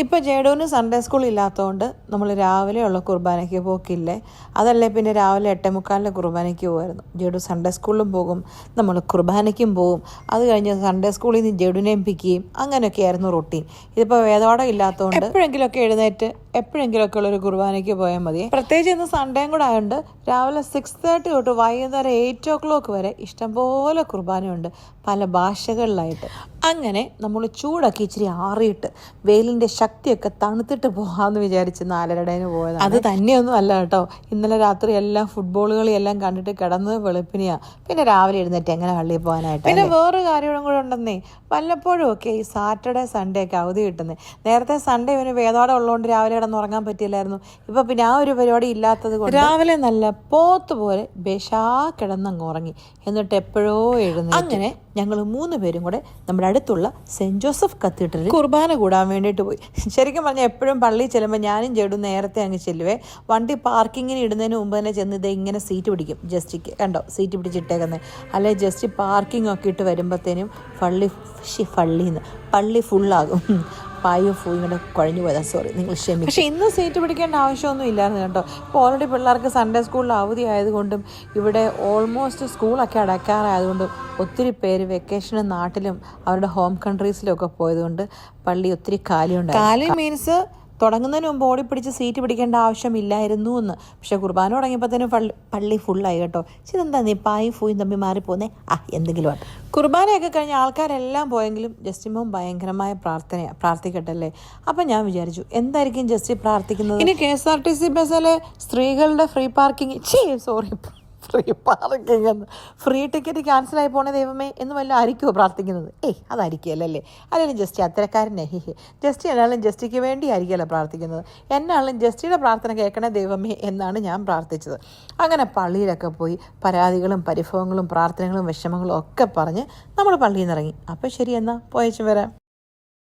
ഇപ്പോൾ ജേഡുവിന് Sunday school ഇല്ലാത്തതുകൊണ്ട് നമ്മൾ രാവിലെയുള്ള കുർബാനയ്ക്ക് പോക്കില്ലേ. അതല്ലേ പിന്നെ രാവിലെ 8:45 കുർബാനയ്ക്ക് പോകുമായിരുന്നു. ജേഡു സൺഡേ സ്കൂളിലും പോകും, നമ്മൾ കുർബാനയ്ക്കും പോകും. അത് കഴിഞ്ഞ് സൺഡേ സ്കൂളിൽ നിന്ന് ജേഡുവിനെയും പിക്ക് ചെയ്യും. അങ്ങനെയൊക്കെ ആയിരുന്നു റൊട്ടീൻ. ഇതിപ്പോൾ വേദോടെ ഇല്ലാത്തതുകൊണ്ട് എപ്പോഴെങ്കിലുമൊക്കെ എഴുന്നേറ്റ് എപ്പോഴെങ്കിലുമൊക്കെ ഉള്ളൊരു കുർബാനയ്ക്ക് പോയാൽ മതി. പ്രത്യേകിച്ച് ഇന്ന് സൺഡേയും കൂടെ ആയതുകൊണ്ട് രാവിലെ 6:30 തൊട്ട് വൈകുന്നേരം 8 വരെ ഇഷ്ടംപോലെ കുർബാനയുണ്ട്, പല ഭാഷകളിലായിട്ട്. അങ്ങനെ നമ്മൾ ചൂടൊക്കെ ഇച്ചിരി ആറിയിട്ട് വെയിലിൻ്റെ ശക്തിയൊക്കെ തണുത്തിട്ട് പോകാമെന്ന് വിചാരിച്ച് 4:30 പോയതാണ്. അത് തന്നെയൊന്നും അല്ല കേട്ടോ. ഇന്നലെ രാത്രി എല്ലാം ഫുട്ബോൾ കളിയെല്ലാം കണ്ടിട്ട് കിടന്നത് വെളുപ്പിനെയാണ്. പിന്നെ രാവിലെ എഴുന്നേറ്റ് എങ്ങനെ പള്ളിയിൽ പോകാനായിട്ട്. പിന്നെ വേറൊരു കാര്യം കൂടെ ഉണ്ടെന്നേ, വല്ലപ്പോഴും ഒക്കെ ഈ സാറ്റർഡേ സൺഡേ ഒക്കെ അവധി കിട്ടുന്നത്. നേരത്തെ സൺഡേ ഇവന് വേദോടെ ഉള്ളതുകൊണ്ട് രാവിലെ കിടന്നുറങ്ങാൻ പറ്റില്ലായിരുന്നു. ഇപ്പം പിന്നെ ആ ഒരു പരിപാടി ഇല്ലാത്തത് കൊണ്ട് രാവിലെ നല്ല പോത്ത് പോലെ ബേഷാ കിടന്നങ്ങ് ഉറങ്ങി. എന്നിട്ട് എപ്പോഴോ എഴുന്നേറ്റ്. അങ്ങനെ ഞങ്ങൾ 3 പേരും കൂടെ നമ്മുടെ അടുത്തുള്ള സെൻറ്റ് ജോസഫ് കത്തീഡ്രലിൽ കുർബാന കൂടാൻ വേണ്ടിയിട്ട് പോയി. ശരിക്കും പറഞ്ഞാൽ എപ്പോഴും പള്ളിയിൽ ചെല്ലുമ്പോൾ ഞാനും ചേടും നേരത്തെ അങ്ങ് ചെല്ലുവേ. വണ്ടി പാർക്കിങ്ങിന് ഇടുന്നതിന് മുമ്പ് തന്നെ ചെന്ന് ഇത് ഇങ്ങനെ സീറ്റ് പിടിക്കും. ജസ്റ്റിക്ക് കണ്ടോ സീറ്റ് പിടിച്ചിട്ടേക്കുന്നത്. അല്ലെങ്കിൽ ജസ്റ്റ് പാർക്കിംഗ് ഒക്കെ ഇട്ട് വരുമ്പോഴത്തേനും പള്ളി ഫുള്ളാകും. പായും ഇങ്ങനെ കുഴഞ്ഞു പോയതാണ്, സോറി, നിങ്ങൾ ക്ഷമിക്കും. പക്ഷേ ഇന്ന് സീറ്റ് പിടിക്കേണ്ട ആവശ്യമൊന്നും ഇല്ലായിരുന്നു കേട്ടോ. ഇപ്പോൾ ഓൾറെഡി പിള്ളേർക്ക് സൺഡേ സ്കൂളിൽ അവധി ആയതുകൊണ്ടും ഇവിടെ ഓൾമോസ്റ്റ് സ്കൂളൊക്കെ അടയ്ക്കാറായതുകൊണ്ടും ഒത്തിരി പേര് വെക്കേഷന് നാട്ടിലും അവരുടെ ഹോം കൺട്രീസിലും ഒക്കെ പോയതുകൊണ്ട് പള്ളി ഒത്തിരി കാലിയുണ്ട്. കാലി മീൻസ് തുടങ്ങുന്നതിന് മുമ്പ് ഓടിപ്പിടിച്ച് സീറ്റ് പിടിക്കേണ്ട ആവശ്യമില്ലായിരുന്നു എന്ന്. പക്ഷേ കുർബാന തുടങ്ങിയപ്പോഴത്തേനും പള്ളി ഫുള്ളായി കേട്ടോ. ഇതെന്താ നീ പായും ഫൂയും തമ്മിൽ മാറിപ്പോന്നേ? എന്തെങ്കിലും ആണ്. കുർബാനയൊക്കെ കഴിഞ്ഞ് ആൾക്കാരെല്ലാം പോയെങ്കിലും ജസ്റ്റിമോൻ ഭയങ്കരമായ പ്രാർത്ഥിക്കട്ടല്ലേ. അപ്പം ഞാൻ വിചാരിച്ചു എന്തായിരിക്കും ജസ്റ്റി പ്രാർത്ഥിക്കുന്നത്. ഇനി KSRTC ബസ്സിലെ സ്ത്രീകളുടെ ഫ്രീ പാർക്കിംഗ് ഫ്രീ ടിക്കറ്റ് ക്യാൻസലായി പോണേ ദൈവമേ എന്ന് വല്ല ആയിരിക്കുമോ പ്രാർത്ഥിക്കുന്നത്? അതായിരിക്കുമല്ലേ. അല്ലെങ്കിൽ ജസ്റ്റി അത്തരക്കാരനെ ജസ്റ്റി എന്നാലും ജസ്റ്റിക്ക് വേണ്ടി ആയിരിക്കുമല്ലോ പ്രാർത്ഥിക്കുന്നത്. എന്നാലും ജസ്റ്റിയുടെ പ്രാർത്ഥന കേൾക്കണേ ദൈവമേ എന്നാണ് ഞാൻ പ്രാർത്ഥിച്ചത്. അങ്ങനെ പള്ളിയിലൊക്കെ പോയി പരാതികളും പരിഭവങ്ങളും പ്രാർത്ഥനകളും വിഷമങ്ങളും ഒക്കെ പറഞ്ഞ് നമ്മൾ പള്ളിയിൽ നിന്ന് ഇറങ്ങി. അപ്പോൾ ശരി, എന്നാൽ പോയച്ചു വരാം.